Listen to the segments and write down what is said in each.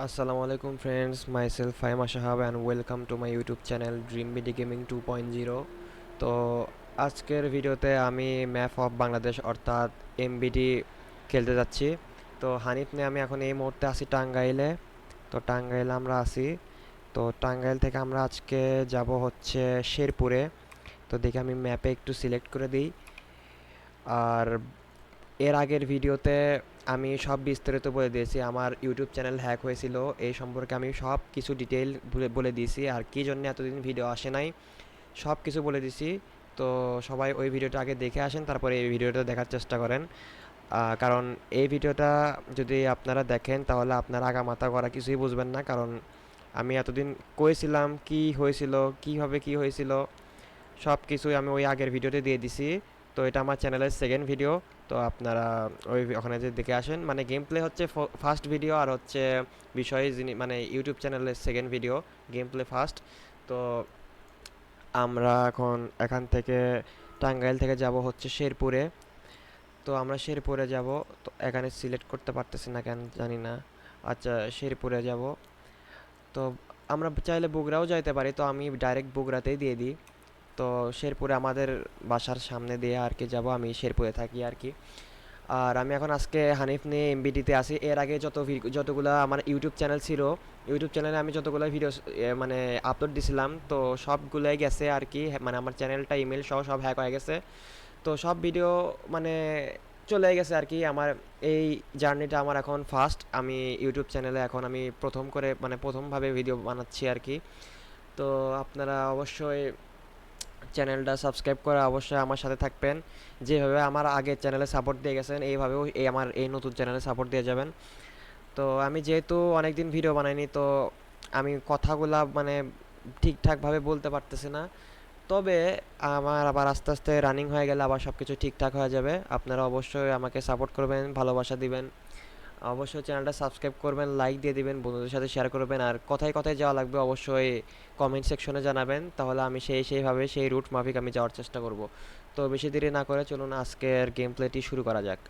Assalamu alaikum friends, myself I am Ashahab and welcome to my YouTube channel Dream BD Gaming 2.0। তো আজকের ভিডিওতে আমি map of Bangladesh অর্থাৎ MBD খেলতে যাচ্ছি। তো হানিফ নিয়ে আমি এখন এই মুহূর্তে আছি টাঙ্গাইলে। তো টাঙ্গাইলে আমরা আছি। তো টাঙ্গাইল থেকে আমরা আজকে যাব হচ্ছে শেরপুরে। তো দেখি আমি ম্যাপে একটু সিলেক্ট করে দিই। আর এর আগের ভিডিওতে আমি সব বিস্তারিত বলে দিয়েছি, আমার ইউটিউব চ্যানেল হ্যাক হয়েছিল এই সম্পর্কে আমি সব কিছু ডিটেইল বলে দিয়েছি, আর কী জন্য এতদিন ভিডিও আসে নাই সব কিছু বলে দিছি। তো সবাই ওই ভিডিওটা আগে দেখে আসেন, তারপরে এই ভিডিওটা দেখার চেষ্টা করেন। কারণ এই ভিডিওটা যদি আপনারা দেখেন তাহলে আপনারা আগামাথা করা কিছুই বুঝবেন না, কারণ আমি এতদিন কইছিলাম কি হয়েছিল, কীভাবে কি হয়েছিল সব কিছুই আমি ওই আগের ভিডিওতে দিয়ে দিছি। তো এটা আমার চ্যানেলের সেকেন্ড ভিডিও। তো আপনারা ওই ওখানে যে দেখে আসেন, মানে গেম প্লে হচ্ছে ফার্স্ট ভিডিও, আর হচ্ছে বিষয় যিনি মানে ইউটিউব চ্যানেলের second video, game play first. তো আমরা এখন এখান থেকে টাঙ্গাইল থেকে যাব হচ্ছে শেরপুরে। তো আমরা শেরপুরে যাব। তো এখানে সিলেক্ট করতে পারতেছি না কেন জানি না। আচ্ছা, শেরপুরে যাব। তো আমরা চাইলে বগুড়াও যাইতে পারি, তো আমি ডাইরেক্ট বগুড়াতেই দিয়ে দিই। তো শেরপুরে আমাদের বাসার সামনে দিয়ে আর কি যাব, আমি শেরপুরে থাকি আর কি। আর আমি এখন আজকে হানিফ নিয়ে এমবিডিতে আসি। এর আগে যতগুলো আমার ইউটিউব চ্যানেল ছিল, ইউটিউব চ্যানেলে আমি যতগুলো ভিডিও মানে আপলোড দিছিলাম, তো সবগুলোই গেছে আর কি। মানে আমার চ্যানেলটা ইমেল সহ সব হ্যাক হয়ে গেছে। তো সব ভিডিও মানে চলে গেছে আর কি। আমার এই জার্নিটা আমার এখন ফার্স্ট, আমি ইউটিউব চ্যানেলে এখন আমি প্রথম করে মানে প্রথমভাবে ভিডিও বানাচ্ছি আর কি। তো আপনারা অবশ্যই চ্যানেলটা সাবস্ক্রাইব করে অবশ্যই আমার সাথে থাকবেন। যেভাবে আমার আগের চ্যানেলে সাপোর্ট দিয়ে গেছেন এইভাবেও আমার এই নতুন চ্যানেলে সাপোর্ট দিয়ে যাবেন। তো আমি যেহেতু অনেক দিন ভিডিও বানাইনি, তো আমি কথাগুলা মানে ঠিকঠাকভাবে বলতে পারতেছি না। তবে আমার আবার আস্তে আস্তে রানিং হয়ে গেলে আবার সব কিছু ঠিকঠাক হয়ে যাবে। আপনারা অবশ্যই আমাকে সাপোর্ট করবেন, ভালোবাসা দিবেন। অবশ্যই চ্যানেলটা সাবস্ক্রাইব করবেন, লাইক দিয়ে দিবেন, বন্ধুদের সাথে শেয়ার করবেন। আর কথায় কথায় যাওয়া লাগবে অবশ্যই কমেন্ট সেকশনে জানাবেন, তাহলে আমি সেইভাবে সেই রুট মাফিক আমি যাওয়ার চেষ্টা করব। তো বেশি দেরি না করে চলুন আজকের গেম প্লেটি শুরু করা যাক।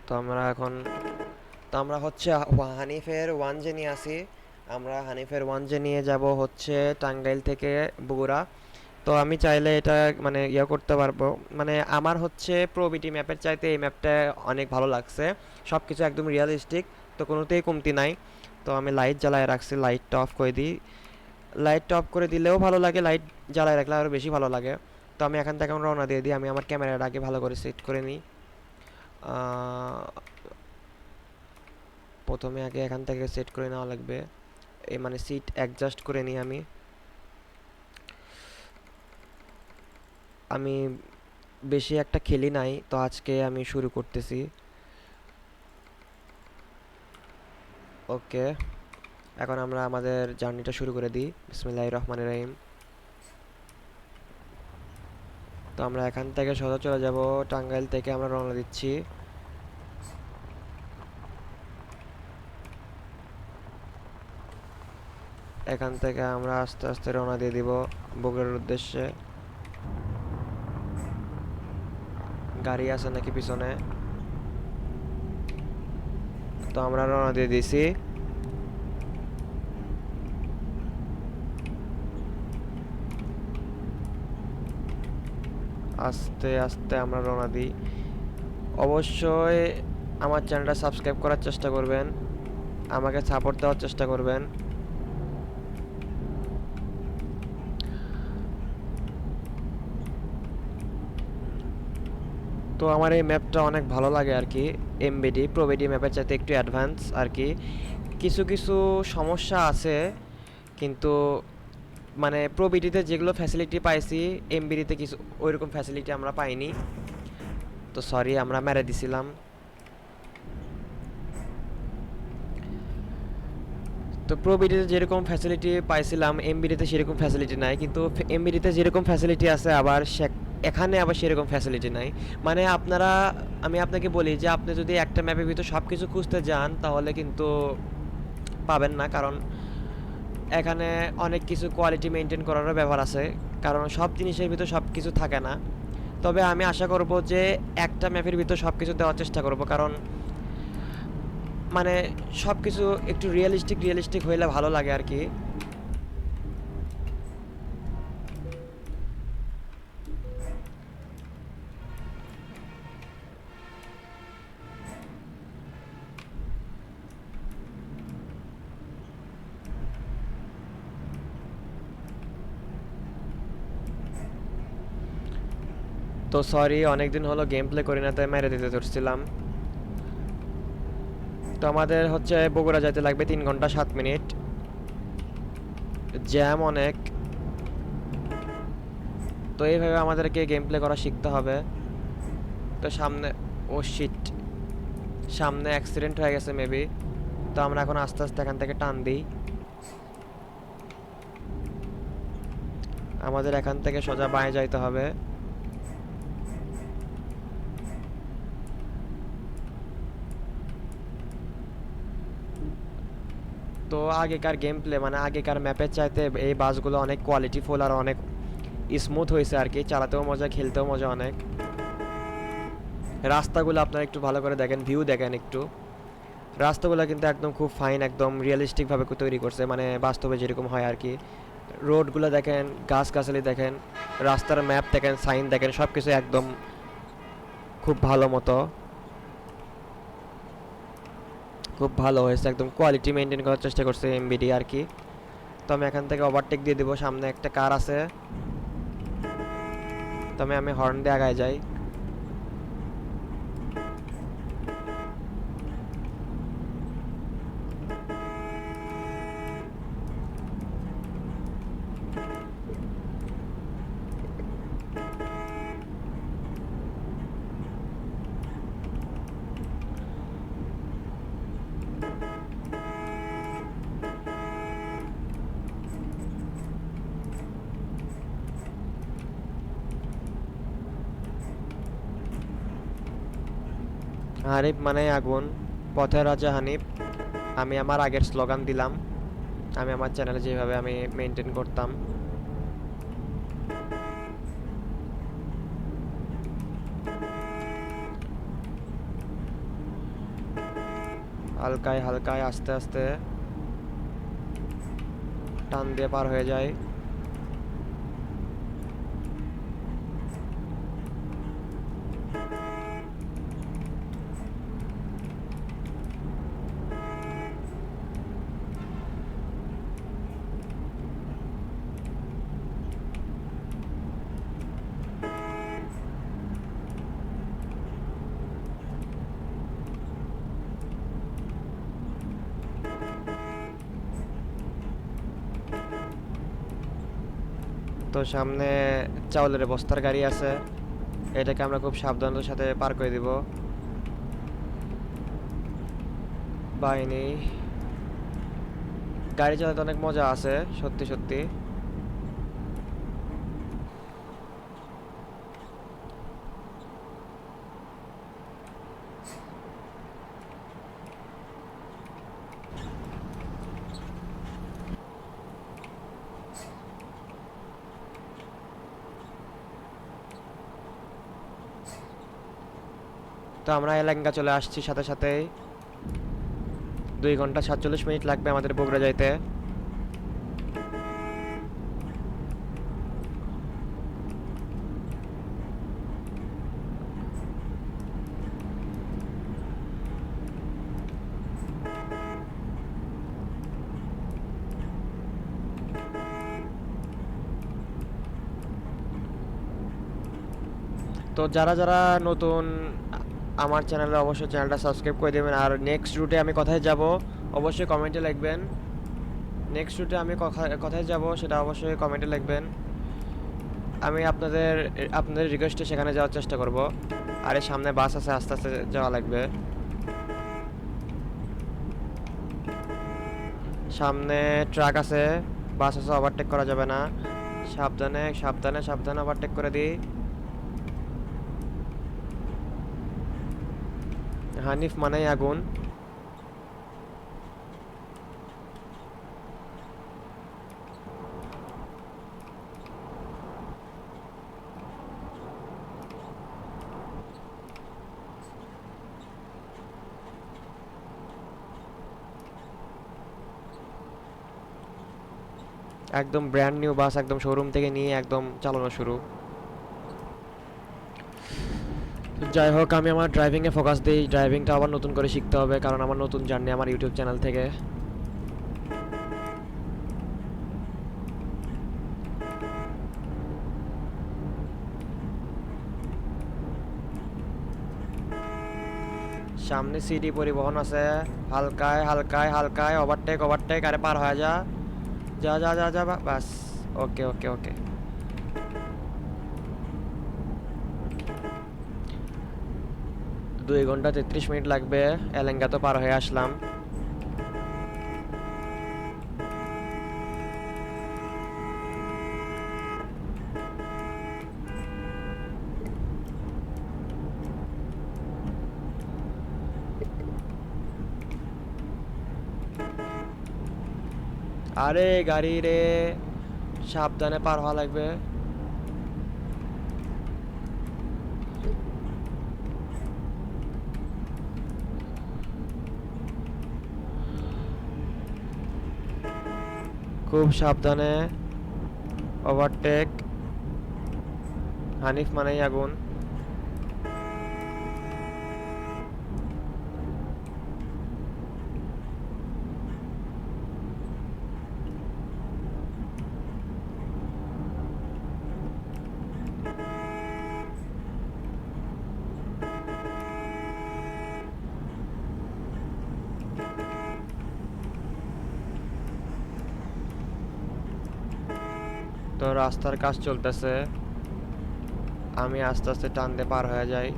তো আমরা হচ্ছে হানিফের ওয়ান জে নিয়ে আসি। আমরা হানিফের ওয়ান জে নিয়ে যাব হচ্ছে টাঙ্গাইল থেকে বগুড়া। তো আমি চাইলে এটা মানে করতে পারবো। মানে আমার হচ্ছে প্রোবিটি ম্যাপের চাইতে এই ম্যাপটা অনেক ভালো লাগছে। সব কিছু একদম রিয়েলিস্টিক, তো কোনোতেই কমতি নাই। তো আমি লাইট জ্বালায় রাখছি, লাইটটা অফ করে দিই। লাইটটা অফ করে দিলেও ভালো লাগে, লাইট জ্বালায় রাখলে আরও বেশি ভালো লাগে। তো আমি এখান থেকে রওনা দিয়ে দিই। আমি আমার ক্যামেরাটা আগে ভালো করে সেট করে নিই। প্রথমে আগে এখান থেকে সেট করে নেওয়া লাগবে, এই মানে সিট অ্যাডজাস্ট করে নিই আমি। আমি বেশি একটা খেলি নাই, তো আজকে আমি শুরু করতেছি। ওকে, এখন আমরা আমাদের জার্নিটা শুরু করে দিই। বিসমিল্লাহির রহমানির রহিম। তো আমরা এখান থেকে সোজা চলে যাব, টাঙ্গাইল থেকে আমরা রওনা দিচ্ছি। এখান থেকে আমরা আস্তে আস্তে রওনা দিয়ে দিব বগুড়ার উদ্দেশ্যে। গাড়ি আছে নাকি পিছনে? তো আমরা রওনা দিয়ে দিছি। আস্তে আস্তে আমরা রওনা দিই। অবশ্যই আমার চ্যানেলটা সাবস্ক্রাইব করার চেষ্টা করবেন, আমাকে সাপোর্ট দেওয়ার চেষ্টা করবেন। তো আমার এই ম্যাপটা অনেক ভালো লাগে আর কি। এমবিডি প্রোবিডি ম্যাপের চাইতে একটু অ্যাডভান্স আর কি। কিছু কিছু সমস্যা আছে, কিন্তু মানে প্রোবিডিতে যেগুলো ফ্যাসিলিটি পাইছি এমবিডিতে কিছু ওইরকম ফ্যাসিলিটি আমরা পাইনি। তো সরি, আমরা মেরে দিছিলাম। তো প্রোবিডিতে যেরকম ফ্যাসিলিটি পাইছিলাম এমবিডিতে সেরকম ফ্যাসিলিটি নাই, কিন্তু এমবিডিতে যেরকম ফ্যাসিলিটি আছে আবার এখানে আবার সেরকম ফ্যাসিলিটি নাই। মানে আমি আপনাকে বলি যে আপনি যদি একটা ম্যাপের ভিতর সব কিছু খুঁজতে যান তাহলে কিন্তু পাবেন না, কারণ এখানে অনেক কিছু কোয়ালিটি মেনটেন করারও ব্যাপার আছে। কারণ সব জিনিসের ভিতর সব কিছু থাকে না। তবে আমি আশা করব যে একটা ম্যাপের ভিতর সব কিছু দেওয়ার চেষ্টা করব, কারণ মানে সব কিছু একটু রিয়েলিস্টিক হইলে ভালো লাগে আর কি। তো সরি, অনেকদিন হলো গেম প্লে করি না, তাই মেরে দিতে ধরছিলাম। তো আমাদের হচ্ছে বগুড়া যাইতে লাগবে 3 ঘন্টা 7 মিনিট, জ্যাম অনেক। তো এইভাবে আমাদেরকে গেম প্লে করা শিখতে হবে। তো সামনে, ও শিট, সামনে অ্যাক্সিডেন্ট হয়ে গেছে মেবি। তো আমরা এখন আস্তে আস্তে এখান থেকে টান দিই। আমাদের এখান থেকে সোজা বাঁয়ে যাইতে হবে। তো আগেকার গেম প্লে মানে আগেকার ম্যাপের চাইতে এই বাসগুলো অনেক কোয়ালিটিফুল আর অনেক স্মুথ হয়েছে আর কি, চালাতেও মজা, খেলতেও মজা অনেক। রাস্তাগুলো আপনারা একটু ভালো করে দেখেন, ভিউ দেখেন একটু। রাস্তাগুলো কিন্তু একদম খুব ফাইন, একদম রিয়েলিস্টিকভাবে তৈরি করছে, মানে বাস্তবে যেরকম হয় আর কি। রোডগুলো দেখেন, গাছগাছালি দেখেন, রাস্তার ম্যাপ দেখেন, সাইন দেখেন, সব কিছু একদম খুব ভালো মতো, খুব ভালো হয়েছে, একদম কোয়ালিটি মেনটেন করার চেষ্টা করছে এমবিডি আর কি। তো আমি এখান থেকে ওভারটেক দিয়ে দিব, সামনে একটা কার আছে। তবে আমি হর্ন দিয়ে আগায় যাই। হানিফ মানে আগুন, পথের রাজা হানিফ। আমি আমার আগের স্লোগান দিলাম, আমি আমার চ্যানেলে যেভাবে আমি মেনটেন করতাম। হালকায় হালকায় আস্তে আস্তে টান দিয়ে পার হয়ে যায়। তো সামনে চাউলের বস্তার গাড়ি আছে, এটাকে আমরা খুব সাবধানতার সাথে পার করে দিব। বাহিনী, গাড়ি চালাতে অনেক মজা আছে সত্যি সত্যি। তো আমরা এলাঙ্গা চলে আসছি সাথে সাথেই। 2 ঘন্টা 47 মিনিট লাগবে আমাদের বগুড়া যাইতে। তো যারা যারা নতুন আমার চ্যানেলে, অবশ্যই চ্যানেলটা সাবস্ক্রাইব করে দেবেন। আর নেক্সট রুটে আমি কোথায় যাব অবশ্যই কমেন্টে লিখবেন। নেক্সট রুটে আমি কোথায় যাব সেটা অবশ্যই কমেন্টে লিখবেন। আমি আপনাদের রিকোয়েস্টে সেখানে যাওয়ার চেষ্টা করব। আর এর সামনে বাস আছে, আস্তে আস্তে যাওয়া লাগবে। সামনে ট্রাক আছে, বাস আছে, ওভারটেক করা যাবে না। সাবধানে সাবধানে সাবধানে ওভারটেক করে দিই। হানিফ মানেই আগুন। একদম ব্র্যান্ড নিউ বাস, একদম শোরুম থেকে নিয়ে একদম চালানো শুরু। যাই হোক, আমি আমার ড্রাইভিংয়ে ফোকাস দিই। ড্রাইভিংটা আবার নতুন করে শিখতে হবে, কারণ আমার নতুন জার্নি আমার ইউটিউব চ্যানেল থেকে। সামনে সিটি পরিবহন আছে, হালকায় হালকায় হালকায় ওভারটেক ওভারটেক, আরে পার হয়ে যা, যা যা যা যা, বাস। ওকে ওকে ওকে। 2 ঘন্টা 33 মিনিট লাগবে, এলেঙ্গা তো পার হয়ে আসলাম। আরে গাড়ি রে, সাবধানে পার হওয়া লাগবে। খুব সাবধানে, ওভারটেক। হানিফ মানেই আগুন। তো রাস্তার কাজ চলতেছে, আমি আস্তে আস্তে টান দিয়ে পার হয়ে যাই।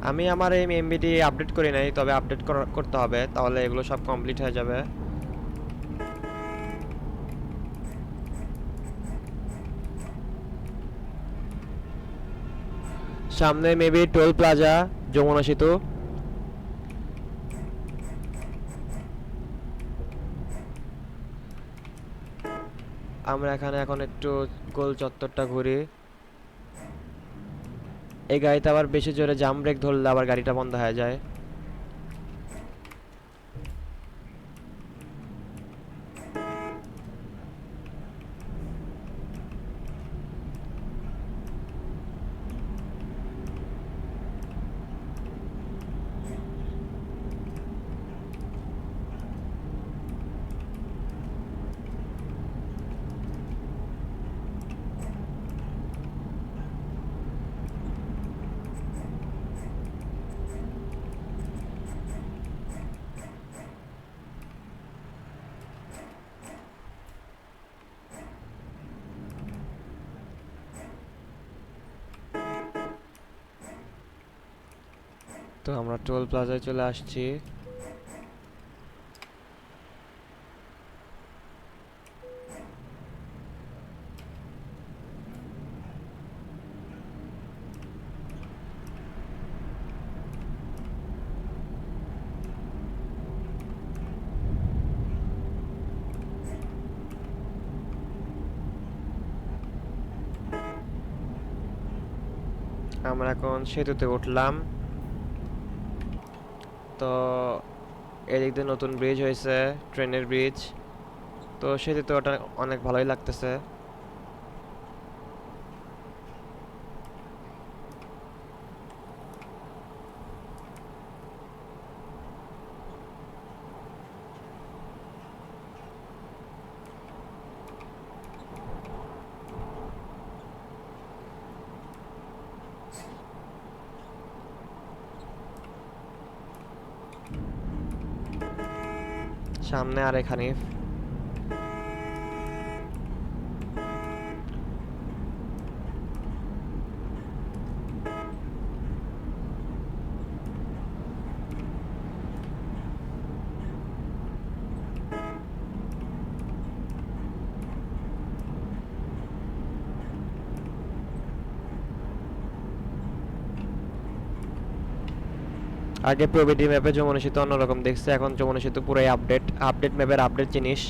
আমি আমার এই এমবিটি আপডেট করি নাই, তবে আপডেট করতে হবে, তাহলে এগুলো সব কমপ্লিট হয়ে যাবে। সামনে মেবি টোল প্লাজা, যমুনা সেতু। আমরা এখানে এখন একটু গোল চত্বরটা ঘুরি। এই গাড়িতে আবার বেশি জোরে জাম ব্রেক ধরলে আবার গাড়িটা বন্ধ হয়ে যায়। তো আমরা টোল প্লাজায় চলে আসছি। আমরা এখন সেতুতে উঠলাম। তো এদিক দিয়ে নতুন ব্রিজ হয়েছে, ট্রেনের ব্রিজ। তো সেতুতে ওটা অনেক ভালোই লাগতেছে। সামনে আরেক হানিফ। আগে প্রবিডি ম্যাপে যমুনা সেতু অন্যরকম দেখছে, এখন যমুনা সেতু পুরাই আপডেট, আপডেট ম্যাপের আপডেট জিনিস।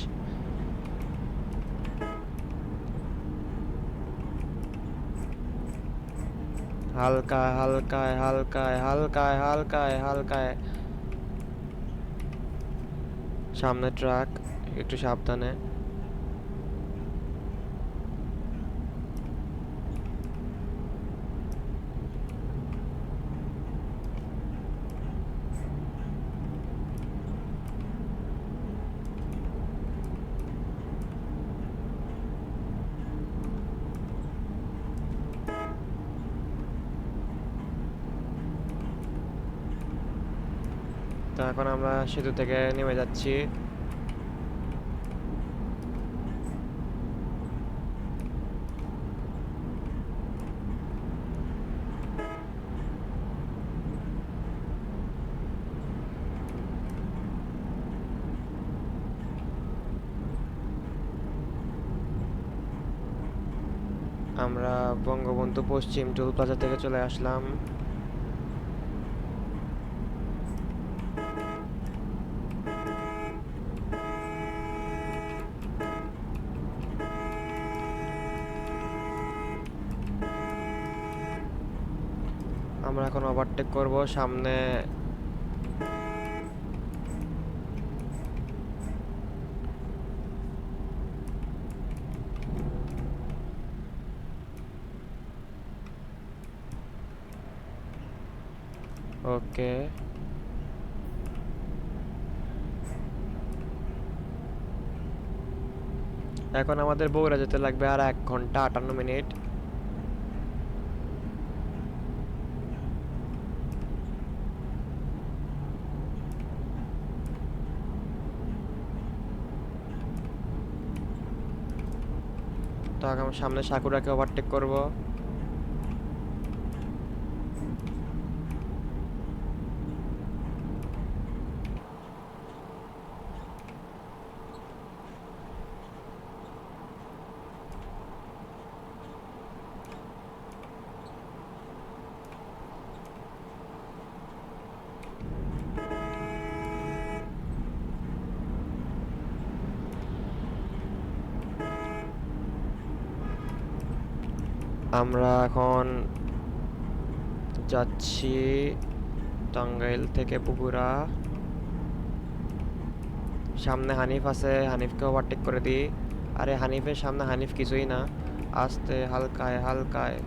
হালকা হালকায় হালকায় হালকায় হালকায় হালকায়। সামনে ট্রাক, একটু সাবধানে। তো এখন আমরা সেতু থেকে নেমে যাচ্ছি। আমরা বঙ্গবন্ধু পশ্চিম টোল প্লাজা থেকে চলে আসলাম। আমরা এখন ওভারটেক করব সামনে। ওকে, এখন আমাদের বগুড়া যেতে লাগবে আর 1 ঘন্টা 58 মিনিট। তো এখন সামনে সাকুরাকে ওভারটেক করব। আমরা এখন যাচ্ছি টাঙ্গাইল থেকে বগুড়া। সামনে হানিফ আছে, হানিফকে ওভারটেক করে দিই। আরে হানিফের সামনে হানিফ কিছুই না, আস্তে হালকায় হালকায়।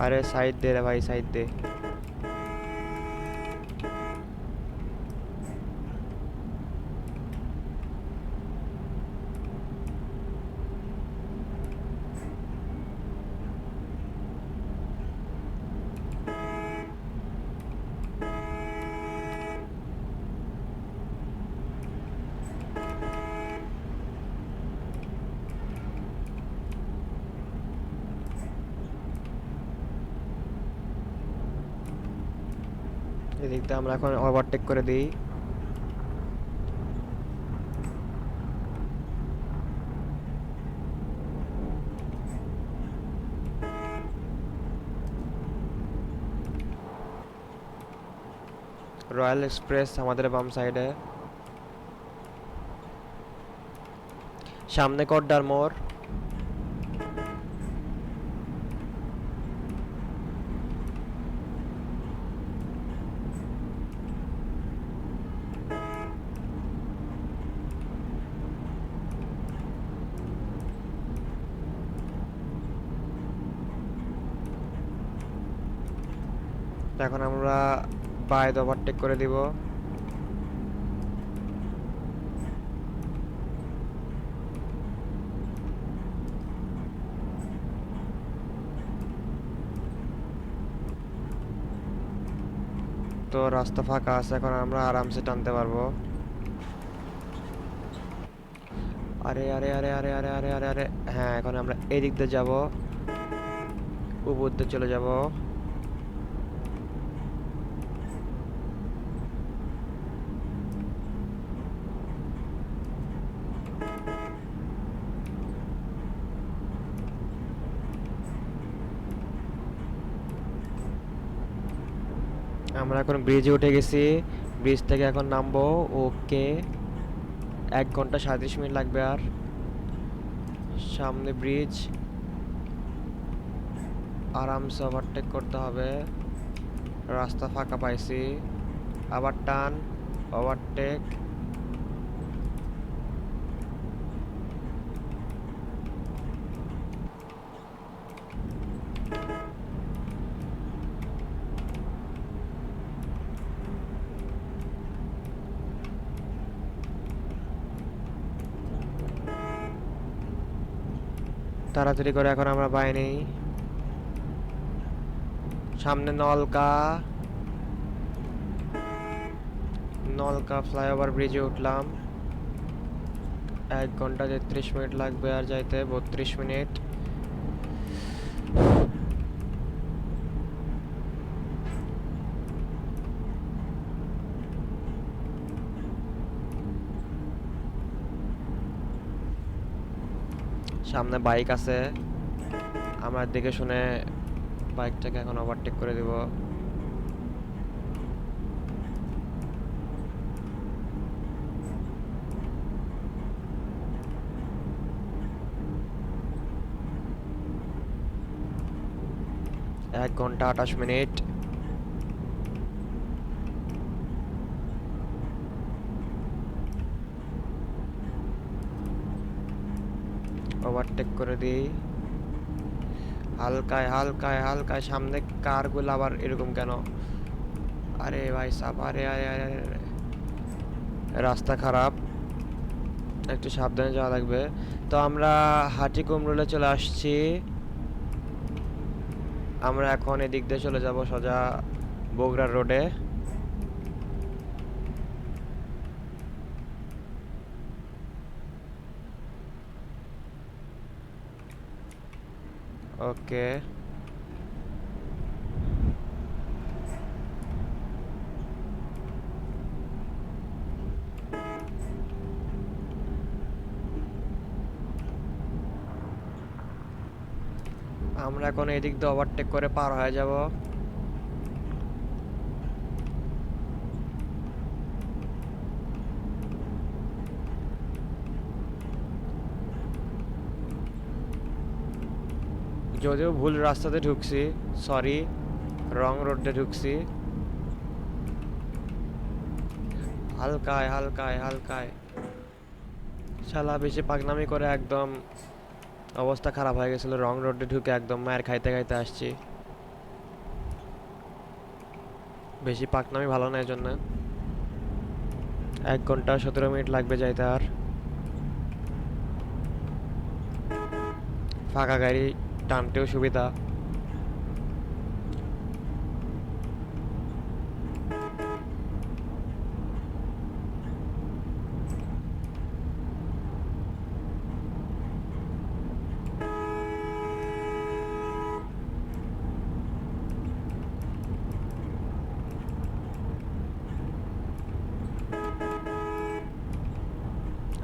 আরে সাইড দে রে ভাই, সাইড দে। এদিক দিয়ে আমরা এখন ওভারটেক করে দিই। রয়্যাল এক্সপ্রেস আমাদের বাম সাইডে। সামনে কড্ডার মোড়। এখন আমরা বাঁয়ে ওভারটেক করে দিব। তো রাস্তা ফাঁকা আছে, এখন আমরা আরামসে টানতে পারবো। আরে আরে আরে আরে আরে আরে আরে আরে, হ্যাঁ এখন আমরা এদিক দিয়ে যাবো, উপর দিয়ে চলে যাব। আমরা এখন ব্রিজে উঠে গেছি, ব্রিজ থেকে এখন নামবো। ওকে, 1 ঘন্টা 37 মিনিট লাগবে। আর সামনে ব্রিজ, আরামসে ওভারটেক করতে হবে। রাস্তা ফাঁকা পাইছি, আবার টান, ওভারটেক। তাড়াতাড়ি করে এখন আমরা পাইনি। সামনে নলকা, নলকা ফ্লাইওভার ব্রিজে উঠলাম। 1 ঘন্টা 33 মিনিট লাগবে আর যাইতে 32 মিনিট। সামনে বাইক আছে, আমরা দেখে শুনে বাইকটাকে এখন ওভারটেক করে দিব। এক ঘন্টা 28 মিনিট। ওভারটেক করে দিই হালকায় হালকায় হালকায়। সামনে কারগুলো আবার এরকম কেন? আরে ভাই সাব, আরে আরে আরে আরে, রাস্তা খারাপ, একটু সাবধানে যাওয়া লাগবে। তো আমরা হাটি কুমরুলে চলে আসছি। আমরা এখন এদিক দিয়ে চলে যাব সোজা বগুড়া রোডে। ওকে, আমরা এখন এদিক দিয়ে ওভারটেক করে পার হয়ে যাব। যদিও ভুল রাস্তাতে ঢুকছি, সরি, রং রোডে ঢুকছি। হালকায় হালকায় হালকায়। শালা বেশি পাগনামি করে একদম অবস্থা খারাপ হয়ে গেছিল। রং রোডে ঢুকে একদম মায়ের খাইতে খাইতে আসছি। বেশি পাকনামি ভালো না, এই জন্য। 1 ঘন্টা 17 মিনিট লাগবে যাইতে। আর ফাঁকা গাড়ি টানতেও সুবিধা।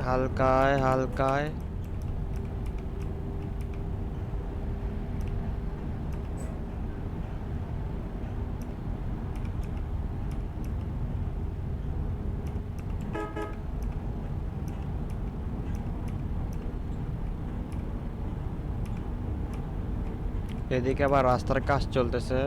হালকায় হালকায়। এদিকে আবার রাস্তার কাজ চলতেছে।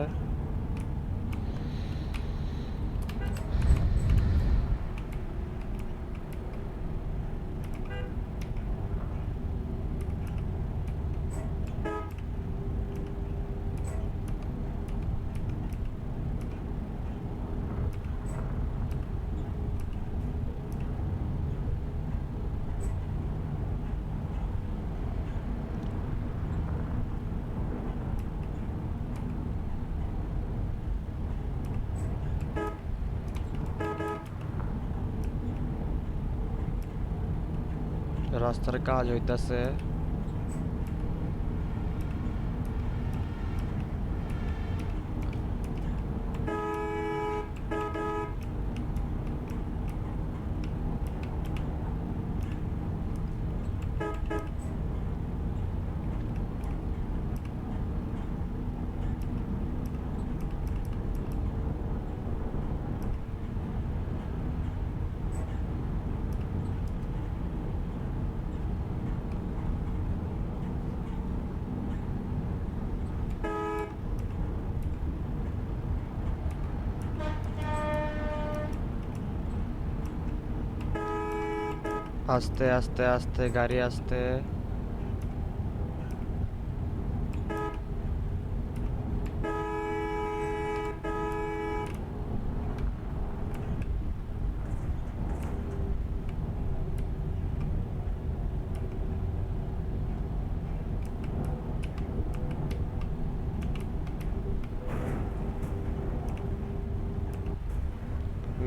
রাস্তার কাজ হইতাছে। আস্তে আস্তে আস্তে গাড়ি আস্তে।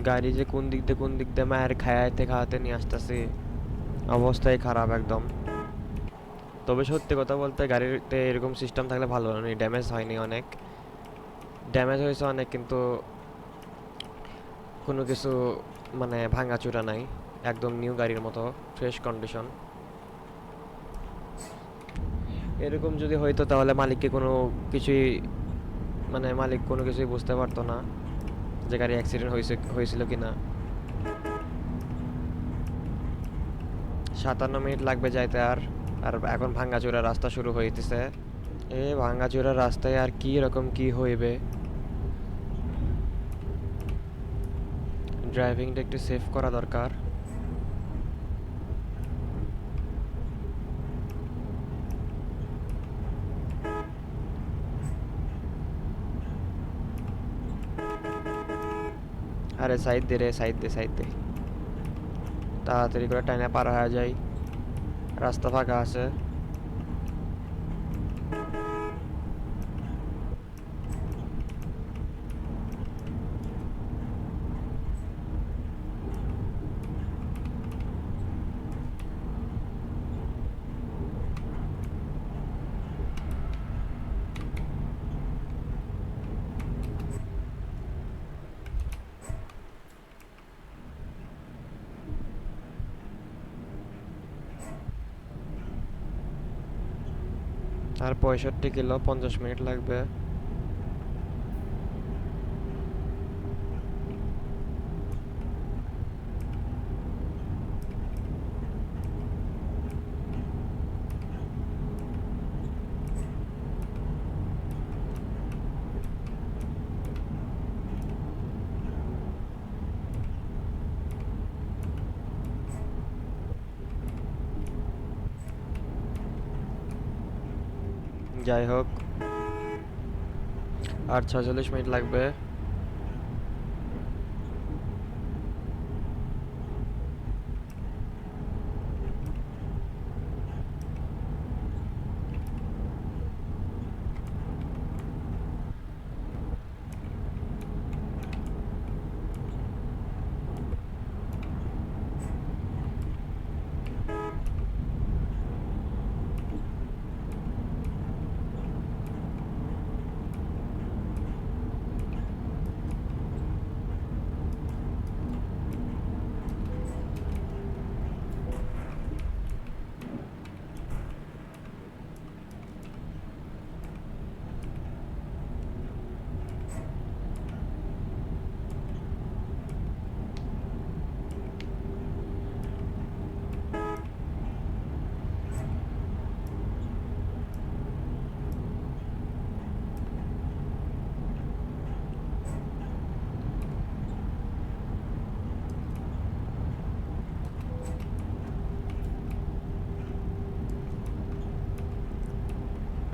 গাড়ি যে কোন দিক দিয়ে মায়ের খায়াতে খাওয়াতে নিয়ে আসতেছি, অবস্থাই খারাপ একদম। তবে সত্যি কথা বলতে গাড়িতে এরকম সিস্টেম থাকলে ভালো হয়নি, ড্যামেজ হয়নি, অনেক ড্যামেজ হয়েছে অনেক, কিন্তু কোনো কিছু মানে ভাঙাচোরা নাই, একদম নিউ গাড়ির মতো ফ্রেশ কন্ডিশন। এরকম যদি হইতো তাহলে মালিককে কোনো কিছুই মানে মালিক কোনো কিছুই বুঝতে পারতো না যে গাড়ি অ্যাক্সিডেন্ট হয়েছিল কিনা। 57 মিনিট লাগবে যাইতে। আর আর এখন ভাঙ্গাচোরা রাস্তা শুরু হইতেছে। এ ভাঙ্গাচোরা রাস্তায় আর কি রকম কি হইবে। ড্রাইভিংটা একটু সেফ করা দরকার। আরে সাইড দে রে, সাইড দে, সাইড দে, তাড়াতাড়ি করে টাইনে পার হয়ে যায়, রাস্তা ফাঁকা আছে। আর 65 কিলো, 50 মিনিট লাগবে। যাই হোক, আর 46 মিনিট লাগবে।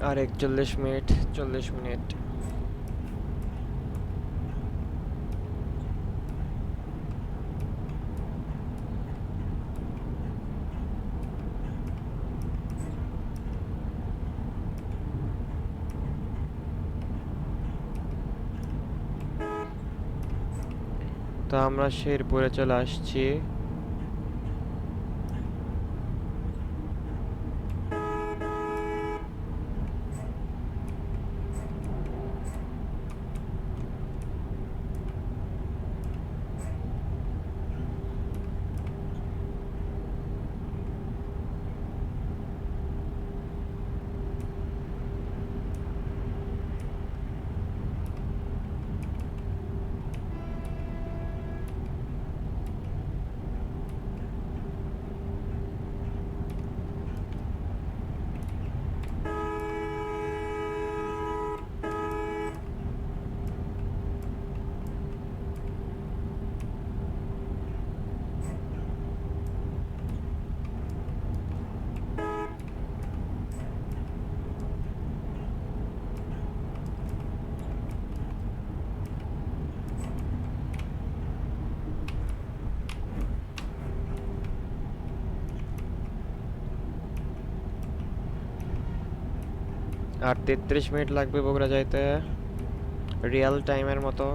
আর 41 মিনিট, 40 মিনিট। তো আমরা শেরপুরে চলে আসছি। আর 33 মিনিট লাগবে বগুড়া যাইতে, রিয়েল টাইমের মতো।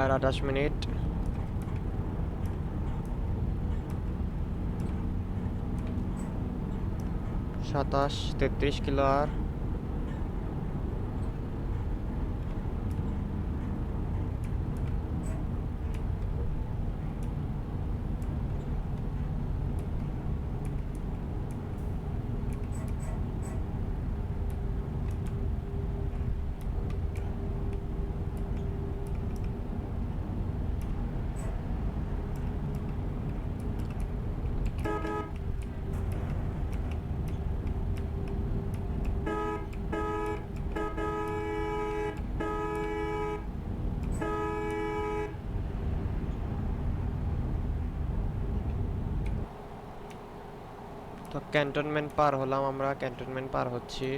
আর 28 মিনিট। 27, 33 কিলো। আর তো ক্যান্টনমেন্ট পার হলাম, আমরা ক্যান্টনমেন্ট পার হচ্ছি।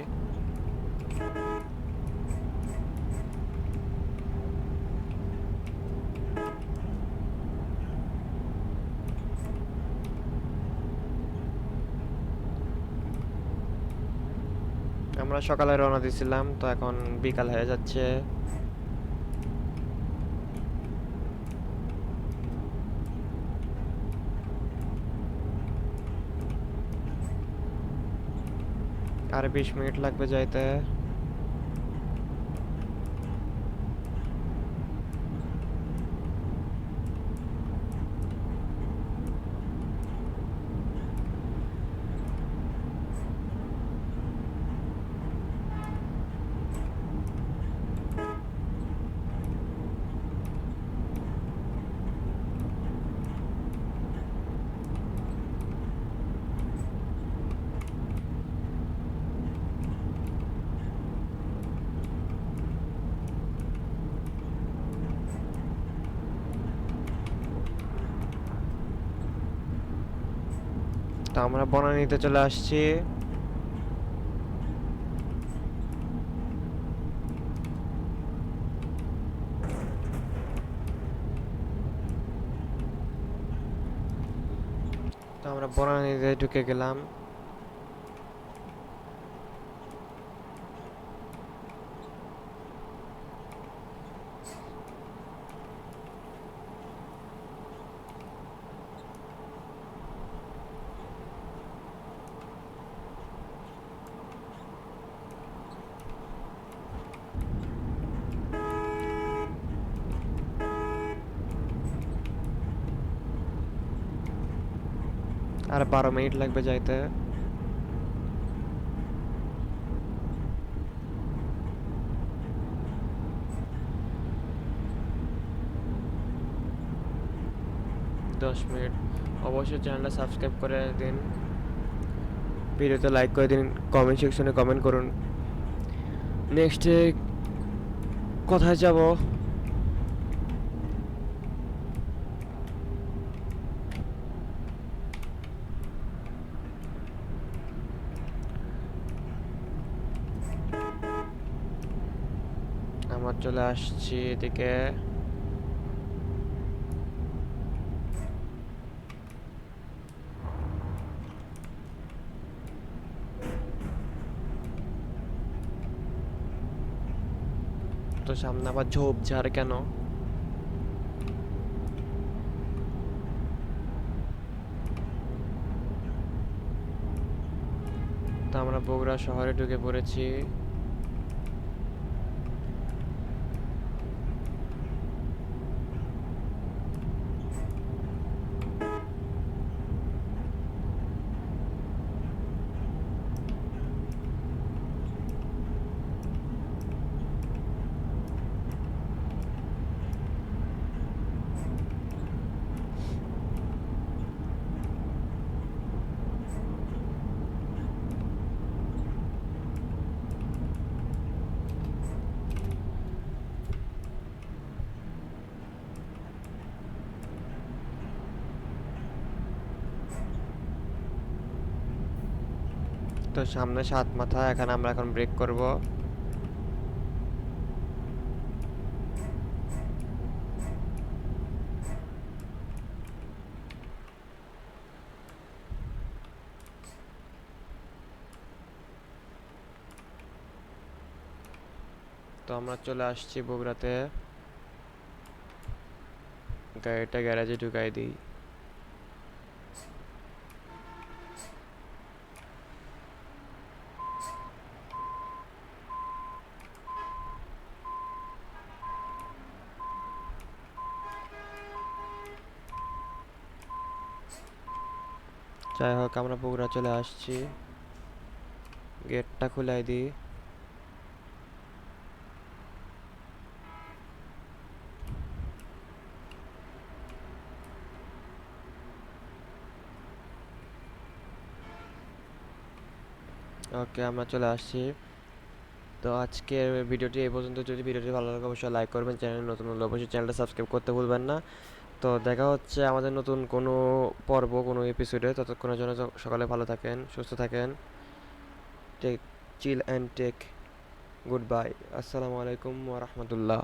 আমরা সকালে রওনা দিছিলাম, তো এখন বিকাল হয়ে যাচ্ছে। আর 20 মিনিট লাগবে যাইতে। তো আমরা বনানীতে চলে আসছি। তো আমরা বনানীতে ঢুকে গেলাম। আর 12 মিনিট লাগবে যাইতে। দশ মিনিট। অবশ্যই চ্যানেলটা সাবস্ক্রাইব করে দিন, ভিডিওতে লাইক করে দিন, কমেন্ট সেকশনে কমেন্ট করুন। নেক্সটে কোথায় যাব? আমার চলে আসছি এদিকে। তো সামনে আবার ঝোপঝাড় কেন? তো আমরা বগুড়া শহরে ঢুকে পড়েছি। তো সামনে 7 মাথা, এখানে আমরা এখন ব্রেক করব। তো আমরা চলে আসছি বগুড়াতে, গাড়িটা গ্যারেজে ঢুকাই দিই। যাই হোক, আমরা বগুড়া চলে আসছি, গেটটা খুলাই দিই। ওকে, আমরা চলে আসছি। তো আজকের ভিডিওটি এই পর্যন্ত। যদি ভিডিওটি ভালো লাগে অবশ্যই লাইক করবেন, চ্যানেল নতুন হলে অবশ্যই চ্যানেলটা সাবস্ক্রাইব করতে ভুলবেন না। তো দেখা হচ্ছে আমাদের নতুন কোনো পর্ব, কোনো এপিসোডে। ততক্ষণের জন্য সকালে ভালো থাকেন, সুস্থ থাকেন। Take chill and take good bye. আসসালামু আলাইকুম ওয়া রাহমাতুল্লাহ।